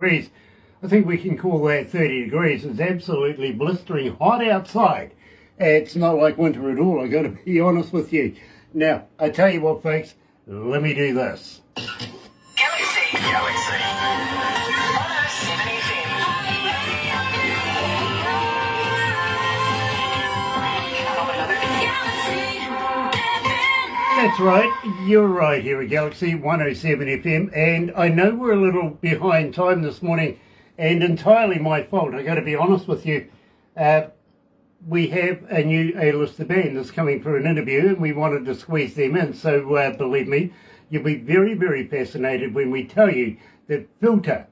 degrees. I think we can call that 30 degrees. It's absolutely blistering hot outside. It's not like winter at all, I got to be honest with you. Now, I tell you what, folks, let me do this. Galaxy 107fm. That's right, you're right here at Galaxy 107 FM, and I know we're a little behind time this morning, and entirely my fault. I got to be honest with you. We have a new A-lister band that's coming for an interview, and we wanted to squeeze them in. So believe me, you'll be very, very fascinated when we tell you that Filter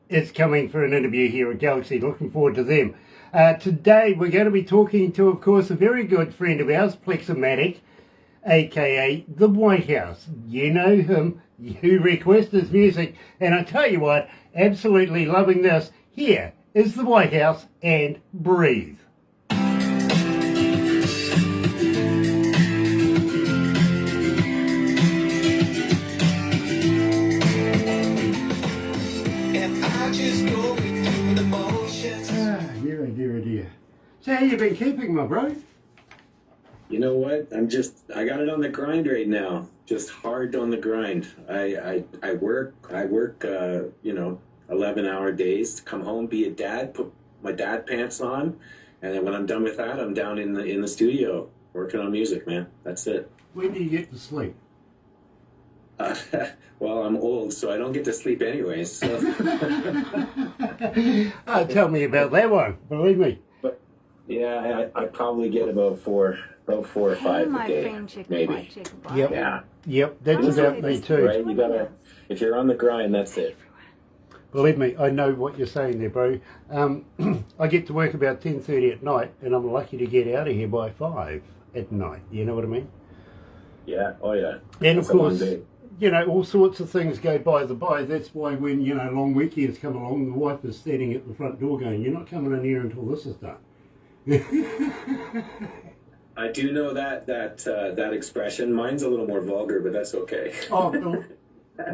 is coming for an interview here at Galaxy. Looking forward to them. Today we're going to be talking to, of course, a very good friend of ours, Plexomatic, aka the Whythouse. You know him, you request his music, and I tell you what, absolutely loving this. Here is the Whythouse and Breathe. Dear. So how you been keeping, my bro? You know what? I got it on the grind right now. Just hard on the grind. I work, 11-hour days to come home, be a dad, put my dad pants on, and then when I'm done with that, I'm down in the studio working on music, man. That's it. When do you get to sleep? Well, I'm old, so I don't get to sleep anyways. So. Tell me about that one. Believe me. But yeah, I probably get about four or five a day, maybe. Yep. Yeah. Yep. That's about me too. Right? You gotta. If you're on the grind, that's it. Believe me, I know what you're saying there, bro. I get to work about 10:30 at night, and I'm lucky to get out of here by 5 at night. You know what I mean? Yeah. Oh yeah. And of course, all sorts of things go by the by. That's why when, long weekends come along, the wife is standing at the front door going, "You're not coming in here until this is done." I do know that expression. Mine's a little more vulgar, but that's okay. Oh,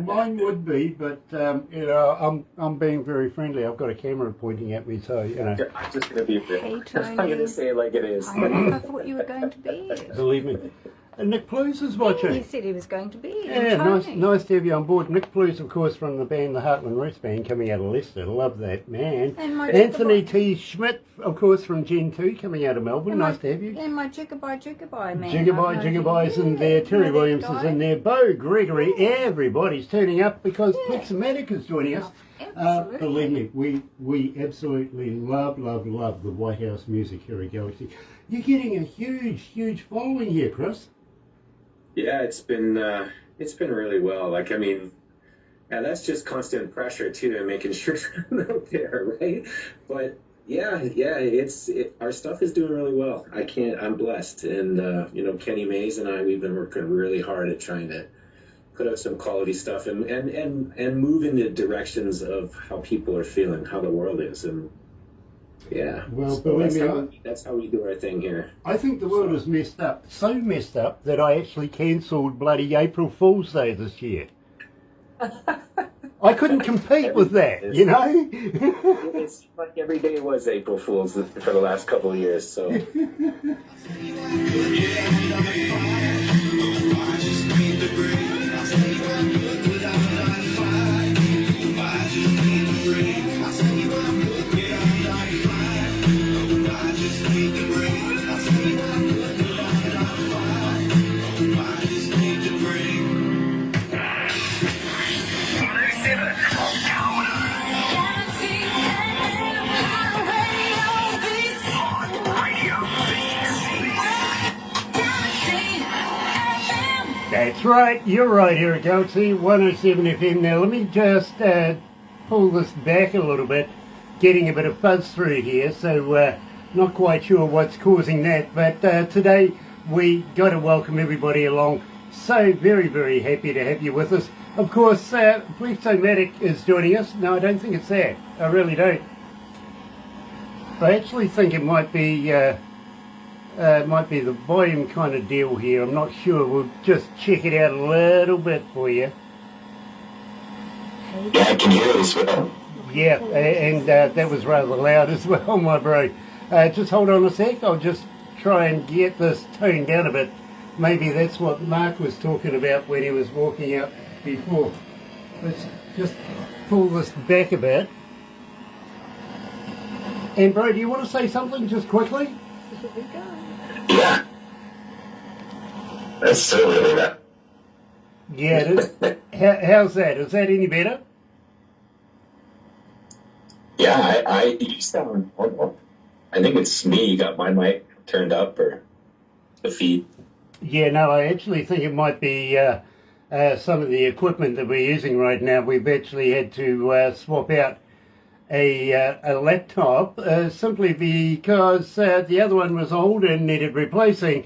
mine would be, but I'm being very friendly. I've got a camera pointing at me, so I'm just gonna be. Hey, Tony. I'm gonna say it like it is. I thought you were going to be. Believe me. And Nick Plews is watching. He said he was going to be. Yeah, nice to have you on board. Nick Plews, of course, from the band, the Heartland Roots Band, coming out of Leicester. Love that, man. And Anthony T. Schmidt, of course, from Gen 2, coming out of Melbourne. Nice to have you. And my Jigabye man. Jigabye's in there. Terry Williams is in there. Bo Gregory. Everybody's turning up because Plexomatic is joining us. Believe me, we absolutely love the Whythouse music here at Galaxy. You're getting a huge following here, Chris. Yeah, it's been really well. And that's just constant pressure too, and making sure I'm out there, right? But yeah, our stuff is doing really well. I'm blessed, and Kenny Mays and we've been working really hard at trying to put out some quality stuff and move in the directions of how people are feeling, how the world is, and yeah. Well, so believe me, that's how we do our thing here. I think the world is messed up, so messed up that I actually cancelled bloody April Fool's Day this year. I couldn't compete with that, It's like every day was April Fool's for the last couple of years, so. That's right, you're right here at Galaxy 107 FM. Now let me just pull this back a little bit, getting a bit of fuzz through here, so not quite sure what's causing that, but today we got to welcome everybody along. So very happy to have you with us. Of course, Plexomatic is joining us. No, I don't think it's that. I really don't. I actually think it might be the volume kind of deal here. I'm not sure. We'll just check it out a little bit for you. Yeah, I can hear it as well. Yeah, and that was rather loud as well, my bro. Just hold on a sec. I'll just try and get this toned down a bit. Maybe that's what Mark was talking about when he was walking out before. Let's just pull this back a bit. And bro, do you want to say something just quickly? Here we go. Yeah. That's so really that. Yeah, it is. How's that? Is that any better? Yeah, you sound horrible. I think it's me. You got my mic turned up or the feed. Yeah, no, I actually think it might be some of the equipment that we're using right now. We've actually had to swap out a laptop simply because the other one was old and needed replacing.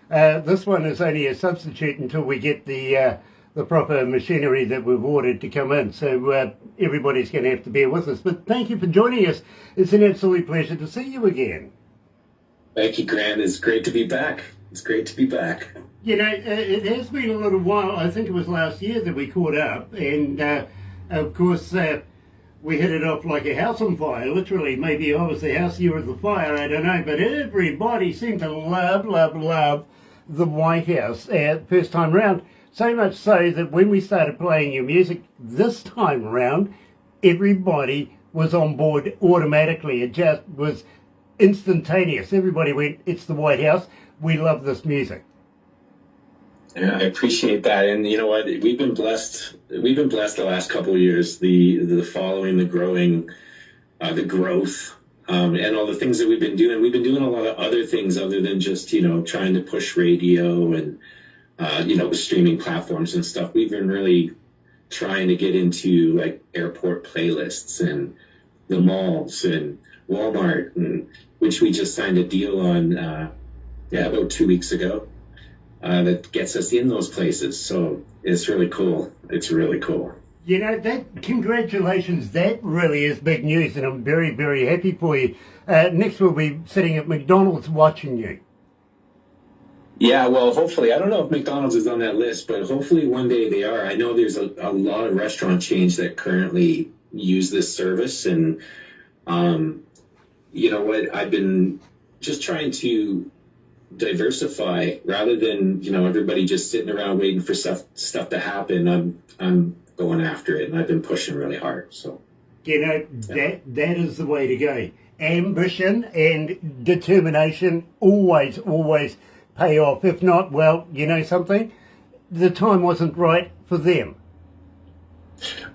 This one is only a substitute until we get the proper machinery that we've ordered to come in. So everybody's going to have to bear with us. But thank you for joining us. It's an absolute pleasure to see you again. Thank you, Grant. It's great to be back. It's great to be back. You know, it has been a little while. I think it was last year that we caught up. And, of course, we hit it off like a house on fire, literally. Maybe I was the house, you were the fire, I don't know. But everybody seemed to love the Whythouse first time round. So much so that when we started playing your music this time round, everybody was on board automatically. It just was instantaneous. Everybody went, it's the Whythouse. We love this music. Yeah, I appreciate that. And you know what? We've been blessed the last couple of years, the following, the growing, the growth, and all the things that we've been doing. We've been doing a lot of other things other than just, trying to push radio and, with streaming platforms and stuff. We've been really trying to get into like airport playlists and the malls and Walmart, and which we just signed a deal on, about 2 weeks ago. That gets us in those places. So it's really cool. It's really cool. You know, congratulations. That really is big news, and I'm very, very happy for you. Next we'll be sitting at McDonald's watching you. Yeah, well, hopefully. I don't know if McDonald's is on that list, but hopefully one day they are. I know there's a lot of restaurant chains that currently use this service, and you know what? I've been just trying to diversify rather than everybody just sitting around waiting for stuff to happen. I'm going after it, and I've been pushing really hard. So that is the way to go. Ambition and determination always pay off. If not, well, you know something, the time wasn't right for them.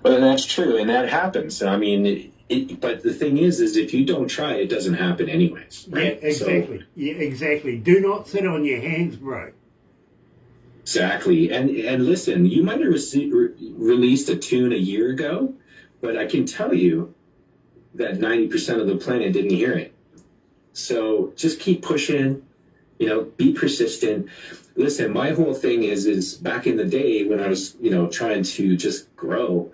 Well, that's true, and that happens. I mean, but the thing is if you don't try, it doesn't happen anyways. Right? Yeah, exactly. Yeah, exactly. Do not sit on your hands, bro. Exactly. And listen, you might have released a tune a year ago, but I can tell you that 90% of the planet didn't hear it. So just keep pushing, be persistent. Listen, my whole thing is back in the day when I was, trying to just grow,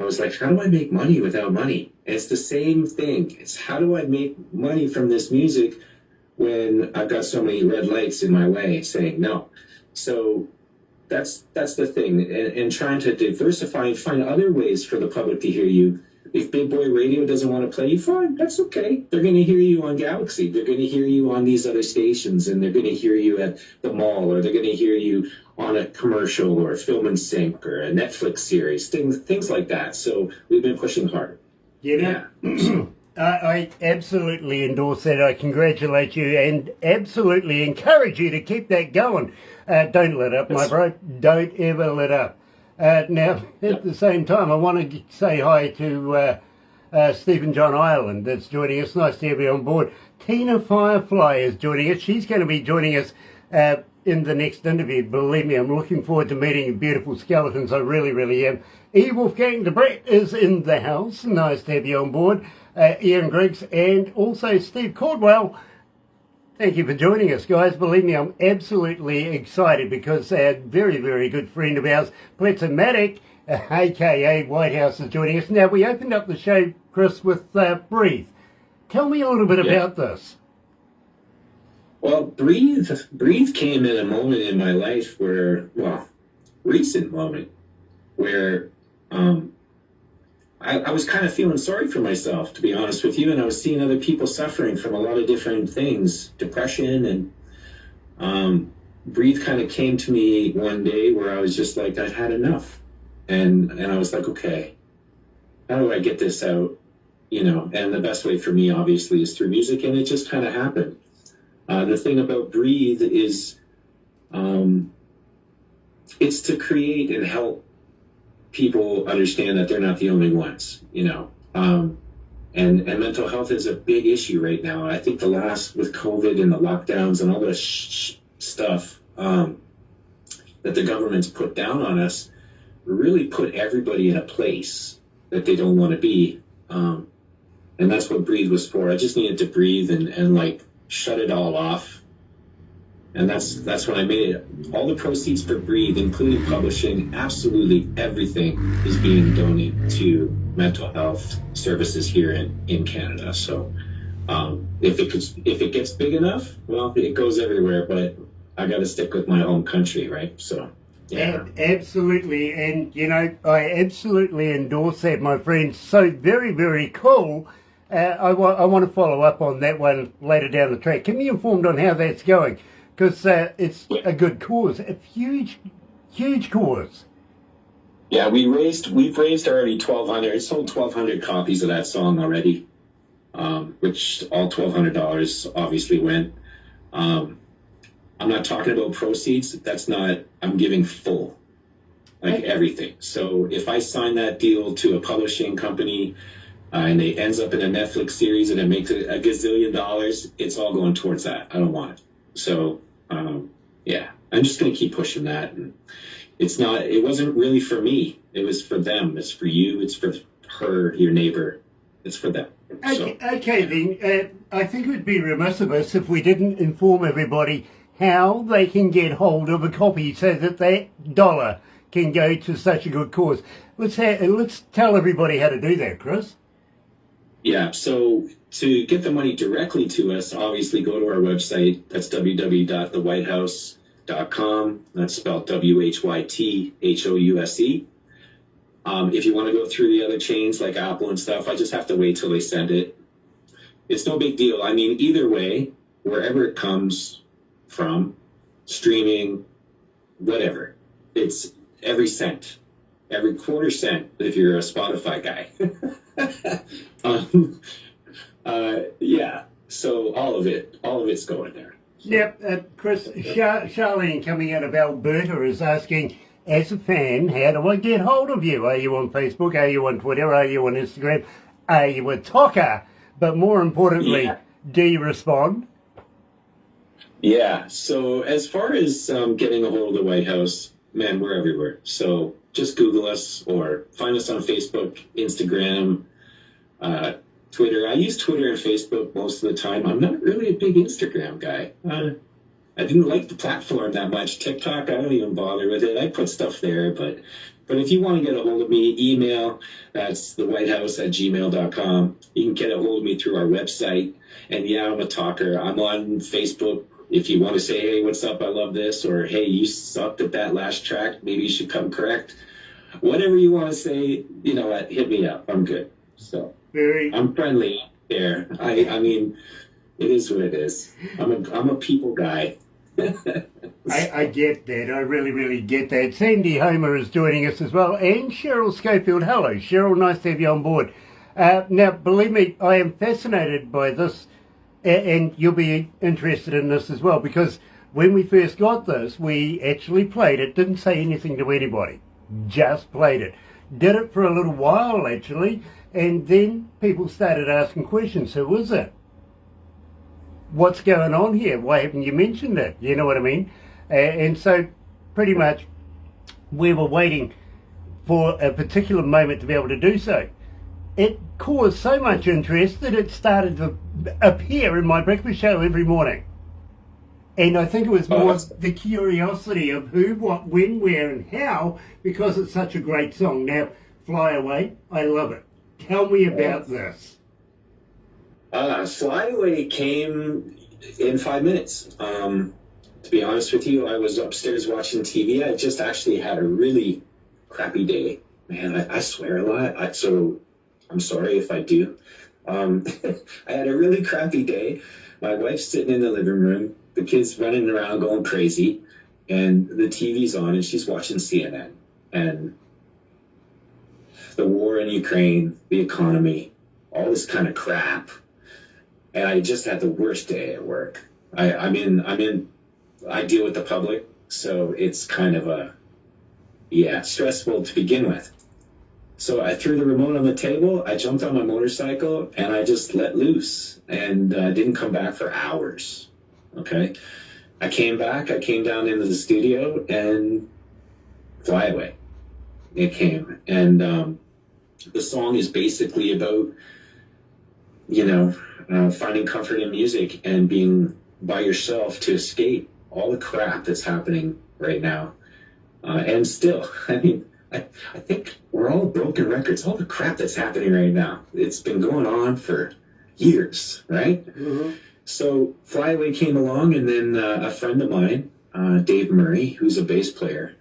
I was like, how do I make money without money? And it's the same thing. It's how do I make money from this music when I've got so many red lights in my way saying no? So that's the thing. And trying to diversify and find other ways for the public to hear you. If Big Boy Radio doesn't want to play you, fine, that's okay. They're going to hear you on Galaxy. They're going to hear you on these other stations, and they're going to hear you at the mall, or they're going to hear you on a commercial or a film and sync or a Netflix series, things like that. So we've been pushing hard. Yeah. I absolutely endorse that. I congratulate you and absolutely encourage you to keep that going. Don't let up, my bro. Don't ever let up. Now, at the same time, I want to say hi to Stephen John Ireland that's joining us. Nice to have you on board. Tina Firefly is joining us. She's going to be joining us in the next interview. Believe me, I'm looking forward to meeting you beautiful skeletons. I really, really am. E. Wolfgang de Brett is in the house. Nice to have you on board. Ian Griggs and also Steve Caldwell. Thank you for joining us, guys. Believe me, I'm absolutely excited because a very, very good friend of ours, Pletzomatic, a.k.a. Whythouse, is joining us. Now, we opened up the show, Chris, with Breathe. Tell me a little bit about this. Well, Breathe came in a moment in my life where, recent moment, where I I was kind of feeling sorry for myself, to be honest with you, and I was seeing other people suffering from a lot of different things, depression, and Breathe kind of came to me one day where I was just like, I'd had enough, and I was like, okay, how do I get this out? You know, and the best way for me, obviously, is through music, and it just kind of happened. The thing about Breathe is, it's to create and help people understand that they're not the only ones, you know. And mental health is a big issue right now. I think with COVID and the lockdowns and all this stuff that the government's put down on us, really put everybody in a place that they don't want to be. And that's what Breathe was for. I just needed to breathe and like shut it all off. And that's when I made it. All the proceeds for Breathe, including publishing, absolutely everything is being donated to mental health services here in Canada. So if it gets big enough, well, it goes everywhere. But I got to stick with my home country, right? So yeah, absolutely. And you know, I absolutely endorse that, my friend. So very, very cool. I want to follow up on that one later down the track. Keep me informed on how that's going. Because it's a good cause, a huge cause. Yeah, we've raised already 1,200. Sold 1,200 copies of that song already, which all $1,200 obviously went. I'm not talking about proceeds. I'm giving full, like everything. So if I sign that deal to a publishing company and it ends up in a Netflix series and it makes a gazillion dollars, it's all going towards that. I don't want it. So, yeah, I'm just going to keep pushing that. And it wasn't really for me. It was for them. It's for you. It's for her, your neighbor. It's for them. Okay, then. I think it would be remiss of us if we didn't inform everybody how they can get hold of a copy so that dollar can go to such a good cause. Let's tell everybody how to do that, Chris. Yeah, so to get the money directly to us, obviously go to our website. That's www.thewhythouse.com. That's spelled WHYTHOUSE. If you want to go through the other chains like Apple and stuff, I just have to wait till they send it. It's no big deal. I mean, either way, wherever it comes from, streaming, whatever, it's every cent, every quarter cent if you're a Spotify guy. Yeah, so all of it's going there. Yep, Chris, Charlene coming out of Alberta is asking, as a fan, how do I get hold of you? Are you on Facebook? Are you on Twitter? Are you on Instagram? Are you a talker? But more importantly, do you respond? Yeah, so as far as getting a hold of the Whythouse, man, we're everywhere. So just Google us or find us on Facebook, Instagram, Twitter. I use Twitter and Facebook most of the time. I'm not really a big Instagram guy. I didn't like the platform that much. TikTok, I don't even bother with it. I put stuff there, but if you want to get a hold of me, email, that's thewhythouse@gmail.com. You can get a hold of me through our website. And yeah, I'm a talker. I'm on Facebook. If you want to say, hey, what's up? I love this. Or, hey, you sucked at that last track. Maybe you should come correct. Whatever you want to say, you know what? Hit me up. I'm good. So I'm friendly there. I mean, it is what it is. I'm a people guy. I get that. I really, really get that. Sandy Homer is joining us as well. And Cheryl Schofield. Hello, Cheryl. Nice to have you on board. Now, believe me, I am fascinated by this. And you'll be interested in this as well. Because when we first got this, we actually played it. Didn't say anything to anybody. Just played it. Did it for a little while, actually. And then people started asking questions. Who is it? What's going on here? Why haven't you mentioned it? You know what I mean? And so pretty much we were waiting for a particular moment to be able to do so. It caused so much interest that it started to appear in my breakfast show every morning. And I think it was more the curiosity of who, what, when, where, and how, because it's such a great song. Now, Fly Away, I love it. Tell me about this. Fly Away came in 5 minutes. To be honest with you, I was upstairs watching TV. I just actually had a really crappy day. Man, I swear a lot. So I'm sorry if I do. I had a really crappy day. My wife's sitting in the living room, the kids running around going crazy, and the TV's on, and she's watching CNN. And the war in Ukraine, the economy, all this kind of crap. And I just had the worst day at work. I deal with the public, so it's kind of stressful to begin with. So I threw the remote on the table, I jumped on my motorcycle, and I just let loose, and didn't come back for hours. Okay? I came down into the studio, and Fly Away. It came. And the song is basically about, finding comfort in music and being by yourself to escape all the crap that's happening right now. And still, I think we're all broken records. All the crap that's happening right now, it's been going on for years, right? Mm-hmm. So Fly Away came along, and then a friend of mine, Dave Murray, who's a bass player,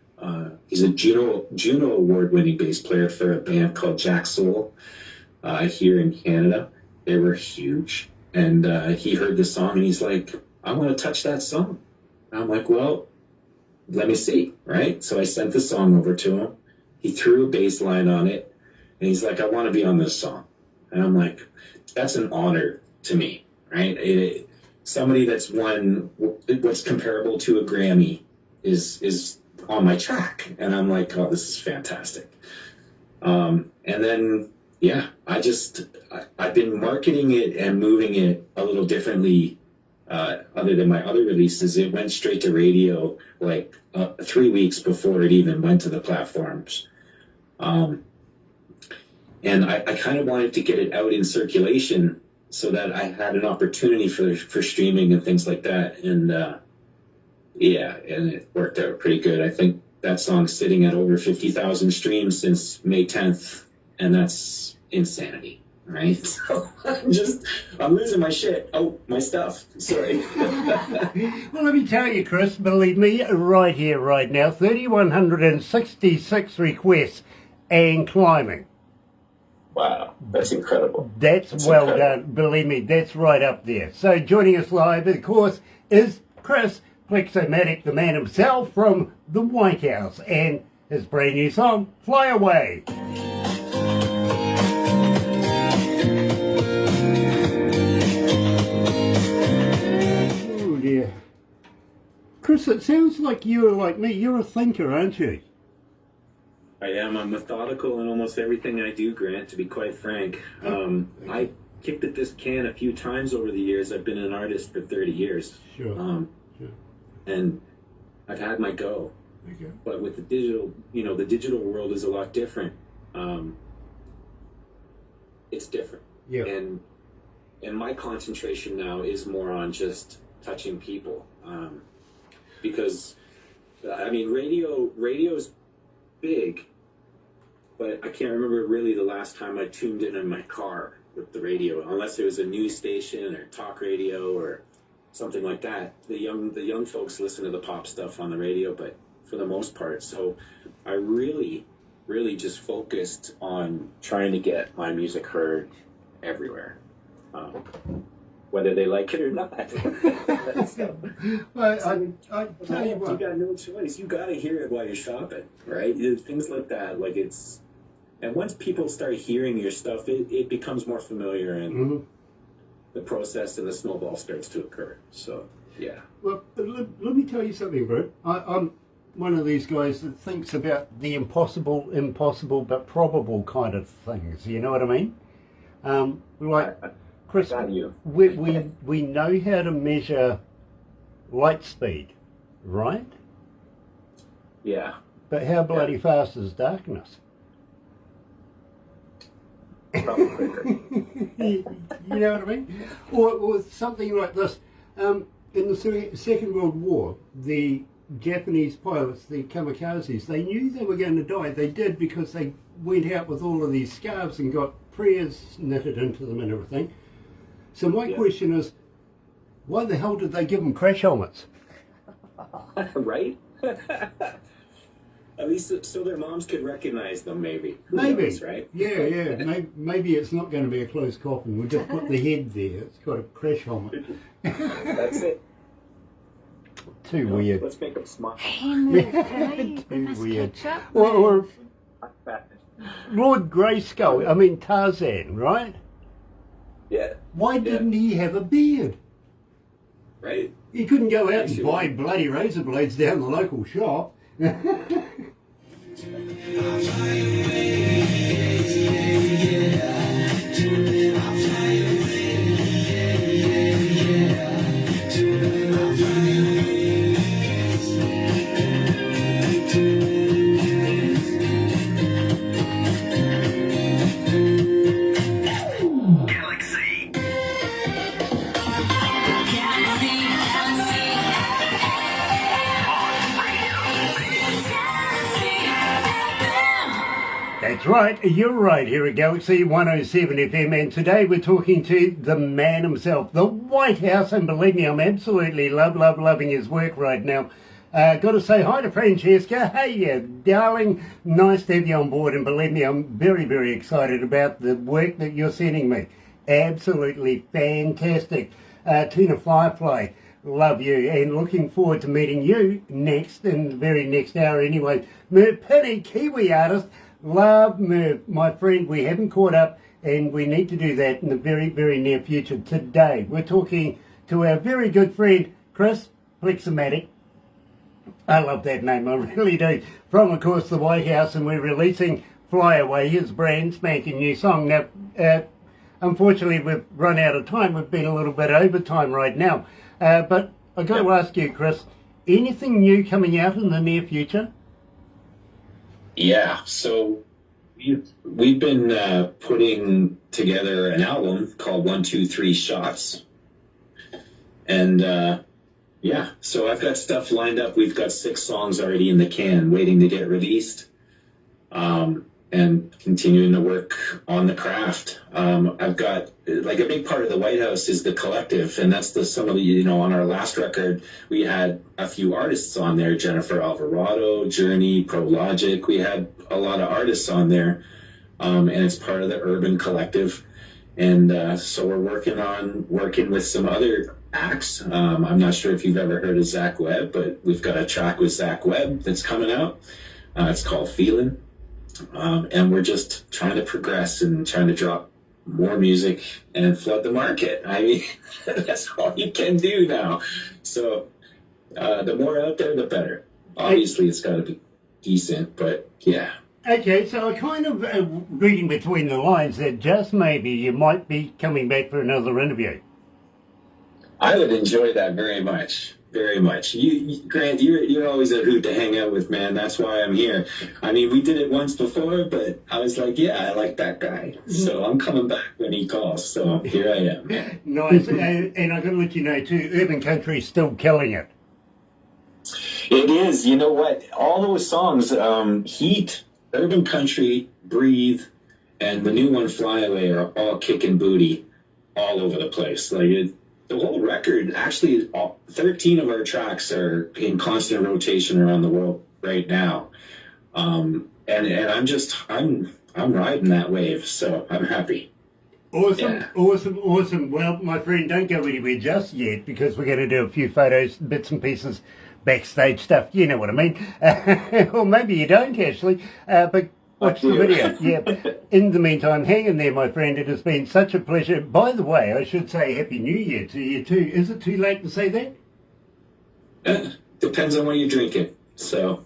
he's a Juno award-winning bass player for a band called Jack Soul here in Canada. They were huge. And he heard the song, and he's like, I want to touch that song. And I'm like, well, let me see, right? So I sent the song over to him. He threw a bass line on it, and he's like, I want to be on this song. And I'm like, that's an honor to me, right? Somebody that's won what's comparable to a Grammy is on my track. And I'm like, oh, this is fantastic. And then, I've been marketing it and moving it a little differently. Other than my other releases, it went straight to radio 3 weeks before it even went to the platforms. And I kind of wanted to get it out in circulation so that I had an opportunity for streaming and things like that. And and it worked out pretty good. I think that song's sitting at over 50,000 streams since May 10th, and that's insanity. Right? So I'm losing my shit. Oh, my stuff. Sorry. Well, let me tell you, Chris, believe me, right here, right now, 3,166 requests and climbing. Wow, that's incredible. That's well incredible. Done. Believe me, that's right up there. So joining us live, of course, is Chris Plexomatic, the man himself from the Whythouse, and his brand new song, Fly Away. Chris, it sounds like you're like me. You're a thinker, aren't you? I am. I'm methodical in almost everything I do, Grant, to be quite frank. I kicked at this can a few times over the years. I've been an artist for 30 years. Sure. And I've had my go. Okay. But with the digital world is a lot different. It's different. Yeah. And my concentration now is more on just touching people. Because radio's big, but I can't remember really the last time I tuned in my car with the radio, unless it was a news station or talk radio or something like that. The young folks listen to the pop stuff on the radio, but for the most part, so I really just focused on trying to get my music heard everywhere. Whether they like it or not. Well, I tell you what. You got no choice. You got to hear it while you're shopping, right? Things like that. And once people start hearing your stuff, it becomes more familiar, and the process and the snowball starts to occur. So, yeah. Well, let me tell you something, bro. I'm one of these guys that thinks about the impossible but probable kind of things. You know what I mean? Chris, we know how to measure light speed, right? Yeah. But how bloody fast is darkness? Probably quicker. You know what I mean? Or something like this. In the Second World War, the Japanese pilots, the kamikazes, they knew they were going to die. They did, because they went out with all of these scarves and got prayers knitted into them and everything. So my question is, why the hell did they give them crash helmets? Right? At least so their moms could recognize them, maybe. Who Maybe. knows, right? Yeah. Maybe it's not going to be a close coffin. We'll just put the head there. It's got a crash helmet. That's it. Too weird. Let's make them smile. Hey, move, Kelly. We Too must weird. catch up. Or Lord Grayskull, I mean Tarzan, right? Yeah. Why didn't he have a beard? Right. He couldn't go out and Actually- buy bloody razor blades down the local shop. Galaxy. That's right, you're right here at Galaxy 107 FM, and today we're talking to the man himself, the Whythouse, and believe me, I'm absolutely loving his work right now. Got to say hi to Francesca. Hey, darling, nice to have you on board, and believe me, I'm very excited about the work that you're sending me. Absolutely fantastic. Tina Firefly, love you, and looking forward to meeting you next, in the very next hour anyway. Merv Penny, Kiwi artist, love Merv, my friend. We haven't caught up, and we need to do that in the very near future. Today, we're talking to our very good friend, Chris Plexomatic. I love that name, I really do. From, of course, the Whythouse, and we're releasing Fly Away, his brand spanking new song. Now, unfortunately, we've run out of time. We've been a little bit over time right now. But I've got to ask you, Chris, anything new coming out in the near future? Yeah, so we've been putting together an album called 123 Shots. And yeah, so I've got stuff lined up. We've got 6 songs already in the can waiting to get released. And continuing to work on the craft. I've got, like, a big part of the Whythouse is the collective, and that's some of the, on our last record, we had a few artists on there, Jennifer Alvarado, Journey, ProLogic. We had a lot of artists on there, and it's part of the Urban Collective. And so we're working with some other acts. I'm not sure if you've ever heard of Zach Webb, but we've got a track with Zach Webb that's coming out. It's called Feelin'. And we're just trying to progress and trying to drop more music and flood the market. I mean, that's all you can do now. So the more out there, the better. Obviously, it's got to be decent, but yeah. Okay, so I kind of reading between the lines that just maybe you might be coming back for another interview. I would enjoy that very much. Very much. Grant, you're always a hoot to hang out with, man. That's why I'm here. I mean, we did it once before, but I was like, yeah, I like that guy. So I'm coming back when he calls. So here I am. Nice. And I got to let you know, too, Urban Country's still killing it. It is. You know what? All those songs, Heat, Urban Country, Breathe, and the new one, Fly Away, are all kicking booty all over the place. Like, the whole record, actually, 13 of our tracks are in constant rotation around the world right now. And I'm riding that wave, so I'm happy. Awesome, Yeah. awesome. Well, my friend, don't go anywhere just yet, because we're going to do a few photos, bits and pieces, backstage stuff. You know what I mean. Or maybe you don't, actually. But watch the video. Yeah. In the meantime, hang in there, my friend. It has been such a pleasure. By the way, I should say Happy New Year to you, too. Is it too late to say that? Depends on what you're drinking. So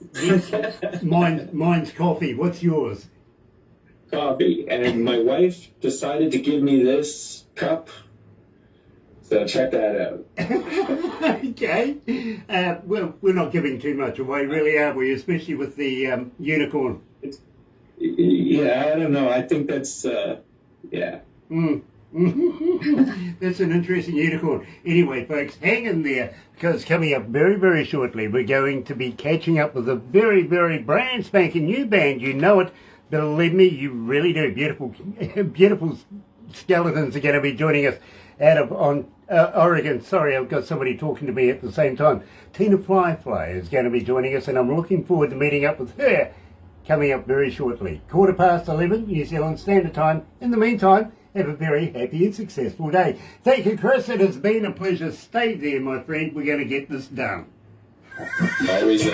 Mine's coffee. What's yours? coffee. And my wife decided to give me this cup. So check that out. Okay. Well, we're not giving too much away, really, are we? Especially with the unicorn. Yeah, I don't know. I think that's, yeah. That's an interesting unicorn. Anyway, folks, hang in there, because coming up very shortly, we're going to be catching up with a very brand spanking new band. You know it. Believe me, you really do. Beautiful skeletons are going to be joining us out of Oregon. Sorry, I've got somebody talking to me at the same time. Tina Fly is going to be joining us, and I'm looking forward to meeting up with her coming up very shortly. 11:15 New Zealand Standard Time. In the meantime, have a very happy and successful day. Thank you, Chris. It has been a pleasure. Stay there, my friend. We're going to get this done. Always.